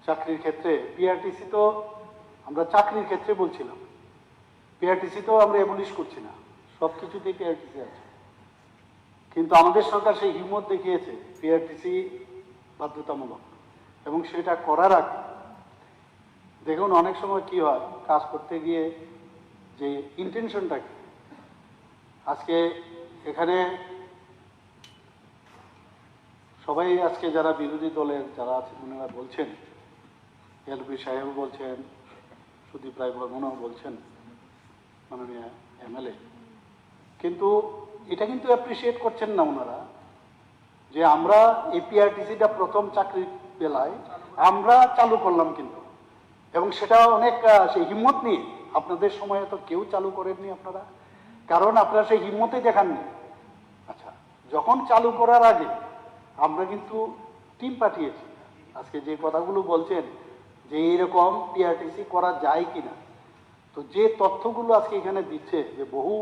চাকরির ক্ষেত্রে পিআরটিসি তো আমরা চাকরির ক্ষেত্রে বলছিলাম, পিআরটিসি তো আমরা এবলিশ করছি না, সব কিছুতেই পিআরটিসি আছে। কিন্তু আমাদের সরকার সেই হিম্মত দেখিয়েছে পিআরটিসি বাধ্যতামূলক, এবং সেটা করার আগে দেখুন অনেক সময় কি হয়, কাজ করতে গিয়ে যে ইন্টেনশনটা কি, আজকে এখানে সবাই আজকে যারা বিরোধী দলের যারা আছেন ওনারা বলছেন, এলপি সাহেব বলছেন, সুদীপ রায় বর্মনও বলছেন, মাননীয় এমএলএ, কিন্তু এটা কিন্তু অ্যাপ্রিসিয়েট করছেন না ওনারা যে আমরা এপিআরটিসিটা প্রথম চাকরির বেলায় আমরা চালু করলাম কিন্তু, এবং সেটা অনেক সেই হিম্মত নিয়ে, আপনাদের সময়ে তো কেউ চালু করেননি আপনারা, কারণ আপনারা সেই হিম্মতই দেখাননি। আচ্ছা, যখন চালু করার আগে আমরা কিন্তু টিম পাঠিয়েছি, আজকে যে কথাগুলো বলছেন যে এইরকম পিআরটিসি করা যায় কিনা, তো যে তথ্যগুলো আজকে এখানে দিচ্ছে যে বহু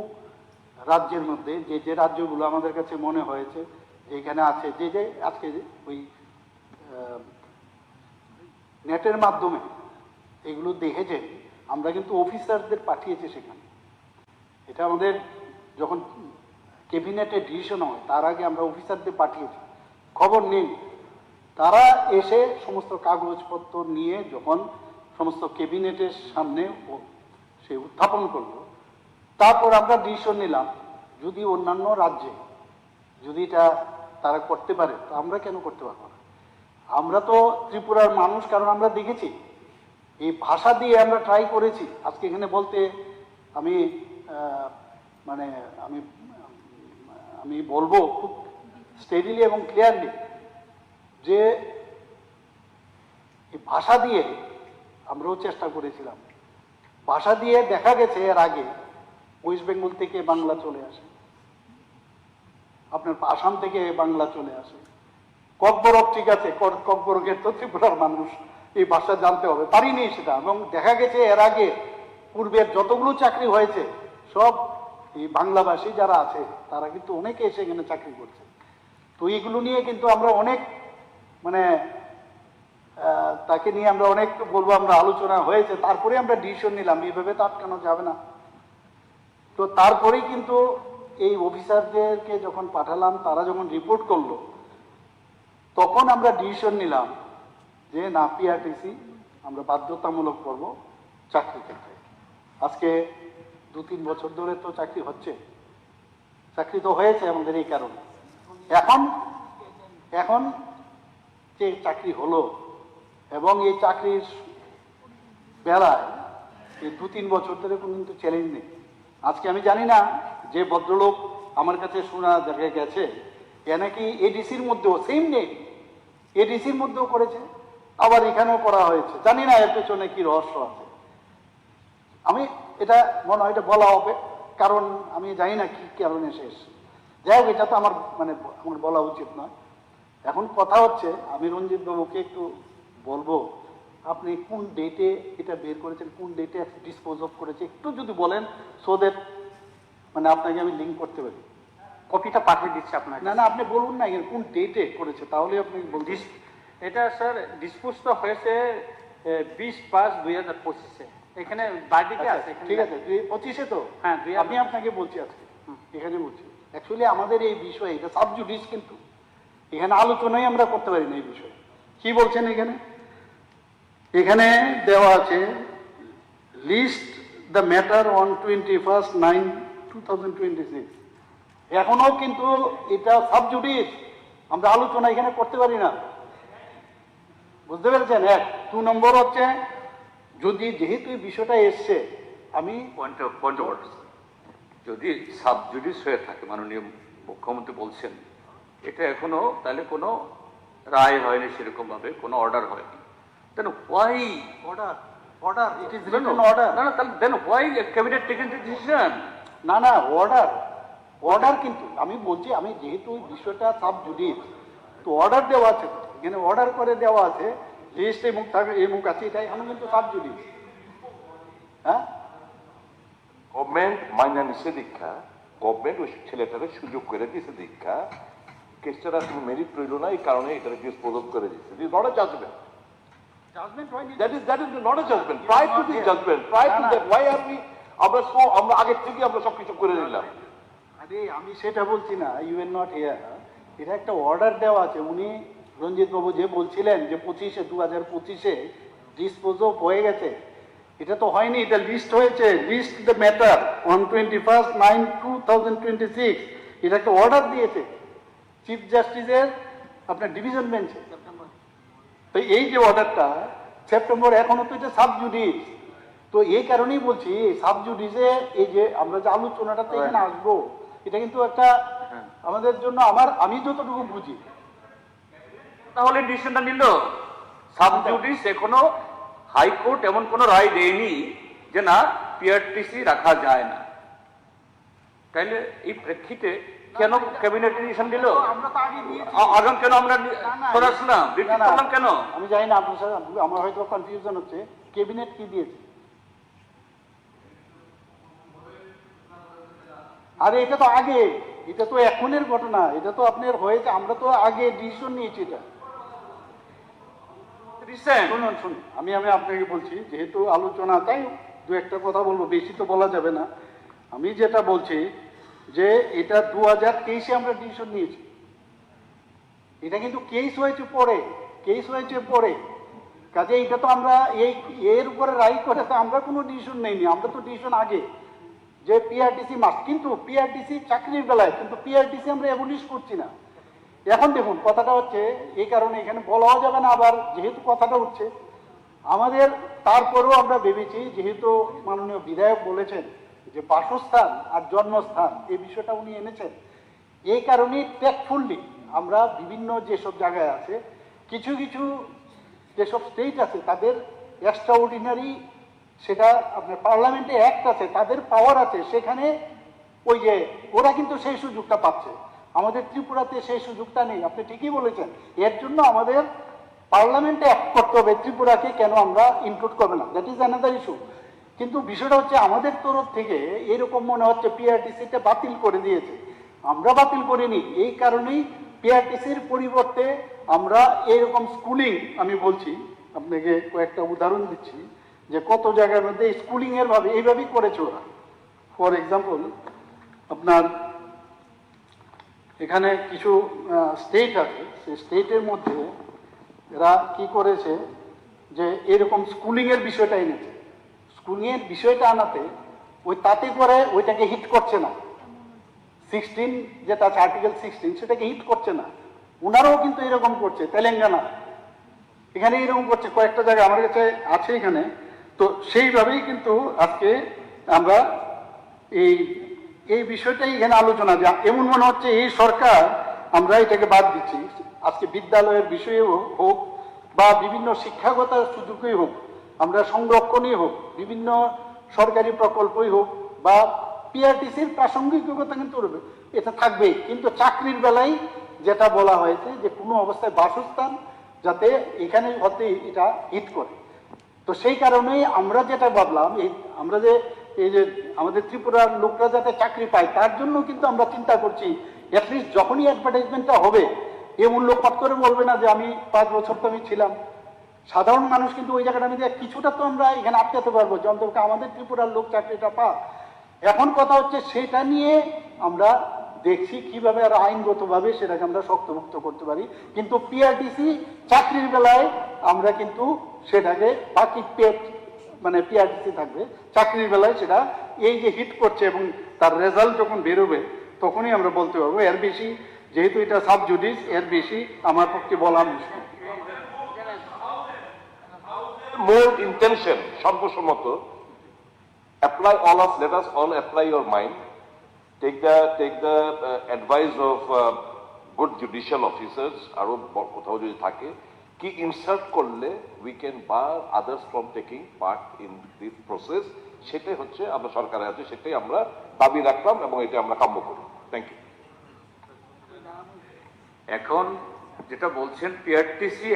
রাজ্যের মধ্যে যে যে রাজ্যগুলো আমাদের কাছে মনে হয়েছে এখানে আছে, যে যে আজকে ওই নেটের মাধ্যমে এগুলো দেখেছে, আমরা কিন্তু অফিসারদের পাঠিয়েছি সেখানে। এটা আমাদের যখন ক্যাবিনেটে ডিসিশন হয় তার আগে আমরা অফিসারদের পাঠিয়েছি, খবর নেই, তারা এসে সমস্ত কাগজপত্র নিয়ে যখন সমস্ত ক্যাবিনেটের সামনে সে উত্থাপন করলো, তারপর আমরা ডিসিশন নিলাম যদি অন্যান্য রাজ্যে যদি এটা তারা করতে পারে তো আমরা কেন করতে পারবো না। আমরা তো ত্রিপুরার মানুষ, কারণ আমরা দেখেছি এই ভাষা দিয়ে আমরা ট্রাই করেছি। আজকে এখানে বলতে আমি মানে আমি আমি বলবো খুব স্টেডিলি এবং ক্লিয়ারলি যে এই ভাষা দিয়ে আমরাও চেষ্টা করেছিলাম, ভাষা দিয়ে দেখা গেছে এর আগে ওয়েস্ট বেঙ্গল থেকে বাংলা চলে আসে, আপনার আসাম থেকে বাংলা চলে আসে, ককবরক ঠিক আছে, ককবরকের তো ত্রিপুরার মানুষ এই ভাষা জানতে হবে, পারিনি সেটা, এবং দেখা গেছে এর আগে পূর্বের যতগুলো চাকরি হয়েছে সব এই বাংলাভাষী যারা আছে তারা কিন্তু অনেকে এসে এখানে চাকরি করছে। তো এইগুলো নিয়ে কিন্তু আমরা অনেক মানে তাকে নিয়ে আমরা অনেক বলবো আমরা আলোচনা হয়েছে, তারপরে আমরা ডিসিশন নিলাম এইভাবে তো আটকানো যাবে না। তো তারপরেই কিন্তু এই অফিসারদেরকে যখন পাঠালাম, তারা যখন রিপোর্ট করলো, তখন আমরা ডিসিশন নিলাম যে না, পিআরটিসি আমরা বাধ্যতামূলক করব চাকরি ক্ষেত্রে। আজকে 2-3 বছর ধরে তো চাকরি হচ্ছে, চাকরি তো হয়েছে আমাদের এই কারণে। এখন যে চাকরি হলো এবং এই চাকরির বেলায় এই 2-3 বছর ধরে কোনো কিন্তু চ্যালেঞ্জ নেই। আজকে আমি জানি না যে ভদ্রলোক আমার কাছে শোনা দেখা গেছে এ নাকি এডিসির মধ্যেও সেম নেই, এডিসির মধ্যেও করেছে, আবার এখানেও করা হয়েছে, জানি না এর পেছনে কি রহস্য আছে। আমি এটা মনে হয় এটা বলা হবে, কারণ আমি জানি না কি কারণে শেষ। যাই হোক, এটা তো আমার আমার বলা উচিত নয়। এখন কথা হচ্ছে, আমি রঞ্জিত বাবুকে একটু বলবো, আপনি কোন ডেটে এটা বের করেছেন, কোন ডেটে ডিসপোজ অফ করেছে, একটু যদি বলেন, সো দ্যাট আপনাকে আমি লিঙ্ক করতে পারি। কপিটা পাঠিয়ে দিচ্ছি আপনাকে। না না, আপনি বলুন না কোন ডেটে করেছে, তাহলে আপনি বলছেন। এটা স্যার ডিসপোজ তো হয়েছে 20/5/2025-এ, এখানে বাড়িতে আছে। ঠিক আছে, 25-এ তো। হ্যাঁ, আমি আপনাকে বলছি আজকে এখানে বলছি, অ্যাকচুয়ালি আমাদের এই বিষয়ে এটা সাবজুডিস, কিন্তু এখানে আলোচনাই আমরা করতে পারি না এই বিষয়ে। কি বলছেন এখানে? এখানে দেওয়া আছে লিস্ট দ্য ম্যাটার অন 21/9/2026। এখনো কিন্তু এটা সাবজুডিস, আমরা আলোচনা এখানে করতে পারি না, বুঝতে পেরেছেন? 2 নম্বর হচ্ছে, যদি যেহেতু এই বিষয়টা এসছে, আমি পয়েন্ট অফ অর্ডার, যদি সাবজুডিস হয়ে থাকে, মাননীয় মুখ্যমন্ত্রী বলছেন এটা এখনো, তাহলে কোনো রায় হয়নি, সেরকম ভাবে কোনো অর্ডার হয়নি, then why order it is written order. না না, তাহলে then why cabinet taken the decision? না না, অর্ডার কিন্তু আমি বলছি, আমি যেহেতু বিষয়টা সাবজুডিস, তো অর্ডার দেওয়া আছে, এখানে অর্ডার করে দেওয়া আছে, লিস্ট এই মুখ থাকে, এই মুখ আছে, এটা এখন কিন্তু সাবজুডিস। হ্যাঁ, গভর্নমেন্ট মাইনা নিষে দীক্ষা, গভর্নমেন্ট ওই ছেলেটাকে সুযোগ করে দিয়েছে দীক্ষা, কেসটা তুমি মেরিট রইল না, এই কারণে এটা ডিসপোজ অফ করে দিচ্ছে, নট আ জাজমেন্ট। জাজমেন্ট হয়নি। that is not a judgment. Prior to this judgment, prior to না, না। that, why are we আমরা আগের থেকে আমরা সবকিছু করে নিলাম? আরে আমি সেটা বলছি না, ইউ আর নট হিয়ার। এটা একটা অর্ডার দেওয়া আছে। উনি রঞ্জিত বাবু যে বলছিলেন যে 2025-এ ডিসপোজ অফ হয়ে গেছে, এটা তো হয়নি, এটা লিস্ট হয়েছে। List the matter on 21/9/2026। এটা একটা অর্ডার দিয়েছে চিফ জাস্টিসের আপনার ডিভিশন বেঞ্চে। তো এই যে অর্ডারটা সেপ্টেম্বর, এখনো তো এটা সাব জুডিস। তো এই কারণেই বলছি সাব জুডিসে এই যে আমরা যে আলোচনাটাতে এখানে আসবো, এটা কিন্তু একটা আমাদের জন্য আমি যতটুকু বুঝি। তাহলে ডিসিশনটা নিল সাব জুডিস। এখনো হাইকোর্ট এমন কোনো রায় দেয়নি যে না পিআরটিসি রাখা যায় না। তাইলে এই প্রেক্ষিতে কেন ক্যাবিনেট ডিসিশন দিল? আমরা তো আগে দিয়েছি। আগাম কেন আমরা সরাসলাম রিপিট করলাম কেন? আমি জানি না, আপনার সাথে আমার হয়তো কনফিউশন হচ্ছে। ক্যাবিনেট কি দিয়েছে? আরে এটা তো আগে, এটা তো এখনের ঘটনা, এটা তো আপনার হয়েছে। আমরা তো আগে ডিসিশন নিয়েছি এটা। রিসেন্ট শুনুন, আমি আপনাকে বলছি, যেহেতু আলোচনা, তাই দু একটা কথা বলবো, বেশি তো বলা যাবে না। আমি যেটা বলছি যে এটা 2023-এ আমরা ডিসিশন নিয়েছি। এটা কিন্তু কেস হয়েছে পরে। কাজে এটা তো আমরা এর উপরে রায় করে তো আমরা কোনো ডিসিশন নেইনি। আমরা তো ডিসিশন আগে যে পিআরটিসি মাস্ট, কিন্তু পিআরটিসি চাকরির বেলায়, কিন্তু পিআরটিসি আমরা অ্যাবলিশ করছি না। এখন দেখুন কথাটা হচ্ছে এই কারণে এখানে বলাও যাবে না, আবার যেহেতু কথাটা উঠছে আমাদের, তারপরেও আমরা ভেবেছি, যেহেতু মাননীয় বিধায়ক বলেছেন যে বাসস্থান আর জন্মস্থান এই বিষয়টা উনি এনেছেন, এই কারণেই টেকফুললি আমরা বিভিন্ন যেসব জায়গায় আছে, কিছু যেসব স্টেট আছে তাদের এক্সট্রা অর্ডিনারি, সেটা আপনার পার্লামেন্টে অ্যাক্ট আছে, তাদের পাওয়ার আছে, সেখানে ওই যে ওরা কিন্তু সেই সুযোগটা পাচ্ছে। আমাদের ত্রিপুরাতে সেই সুযোগটা নেই। আপনি ঠিকই বলেছেন, এর জন্য আমাদের পার্লামেন্টে অ্যাক্ট করতে হবে। ত্রিপুরাকে কেন আমরা ইনক্লুড করবে না, দ্যাট ইজ অ্যানাদার ইস্যু। কিন্তু বিষয়টা হচ্ছে আমাদের তরফ থেকে এরকম মনে হচ্ছে পিআরটিসিটা বাতিল করে দিয়েছে। আমরা বাতিল করিনি। এই কারণেই পিআরটিসির পরিবর্তে আমরা এইরকম স্কুলিং, আমি বলছি আপনাকে কয়েকটা উদাহরণ দিচ্ছি যে কত জায়গার মধ্যে স্কুলিং এর ভাবে এইভাবেই করেছে ওরা। ফর এক্সাম্পল, আপনার এখানে কিছু স্টেট আছে, সেই স্টেটের মধ্যে এরা কি করেছে যে এরকম স্কুলিং এর বিষয়টা এনেছে। স্কুলিং এর বিষয়টা আনাতে তাতে করে ওইটাকে হিট করছে না। 16 যেটা আছে আর্টিকেল 16 সেটাকে হিট করছে না। ওনারাও কিন্তু এরকম করছে, তেলেঙ্গানা এখানে এরকম করছে, কয়েকটা জায়গায় আমার কাছে আছে এখানে। তো সেইভাবেই কিন্তু আজকে আমরা এই বিষয়টাই এখানে আলোচনা, যে এমন মনে হচ্ছে এই সরকার আমরা এটাকে বাদ দিচ্ছি। আজকে বিদ্যালয়ের বিষয়েও হোক বা বিভিন্ন শিক্ষাগত সুযোগই হোক, আমরা সংরক্ষণই হোক, বিভিন্ন সরকারি প্রকল্পই হোক বা পিআরটিসির প্রাসঙ্গিকতা কিন্তু এটা থাকবেই। কিন্তু চাকরির বেলায় যেটা বলা হয়েছে যে কোনো অবস্থায় বাসস্থান যাতে এখানে হতে এটা হিট করে। তো সেই কারণেই আমরা যেটা ভাবলাম, আমরা যে এই যে আমাদের ত্রিপুরার লোকরা যাতে চাকরি পায় তার জন্য কিন্তু আমরা চিন্তা করছি, অ্যাটলিস্ট যখনই অ্যাডভার্টাইজমেন্টটা হবে এমন লোক পট করে বলবে না যে আমি 5 বছর তো আমি ছিলাম। সাধারণ মানুষ কিন্তু ওই জায়গাটা নিয়ে কিছুটা তো আমরা এখানে আটকাতে পারবো, যন্ত্রকে আমাদের ত্রিপুরার লোক চাকরিটা পা। এখন কথা হচ্ছে সেটা নিয়ে আমরা দেখছি কিভাবে আর আইনগতভাবে সেটাকে আমরা শক্তভুক্ত করতে পারি। কিন্তু পিআরটিসি চাকরির বেলায় আমরা কিন্তু সেটাকে বাকি মানে পিআরটিসি থাকবে, চাকরির বেলায় সেটা এই যে হিট করছে এবং তার রেজাল্ট যখন বেরোবে তখনই আমরা বলতে পারবো। এর বেশি যেহেতু এটা সাব জুডিস, এর বেশি আমার পক্ষে বলা মুশকিল। More intention, সর্বসম্মত, apply all us, let us all apply your mind, take the advice of good judicial officers, আরো কোথাও যদি থাকে কি ইনসার্ট করলে we can bar others from taking part in this process, সেটাই হচ্ছে আমরা সরকারের আছে, সেটাই আমরা দাবি রাখলাম এবং এটা আমরা কাম্য করি। Thank you. এখন যেটা বলছেন পিআরটিসি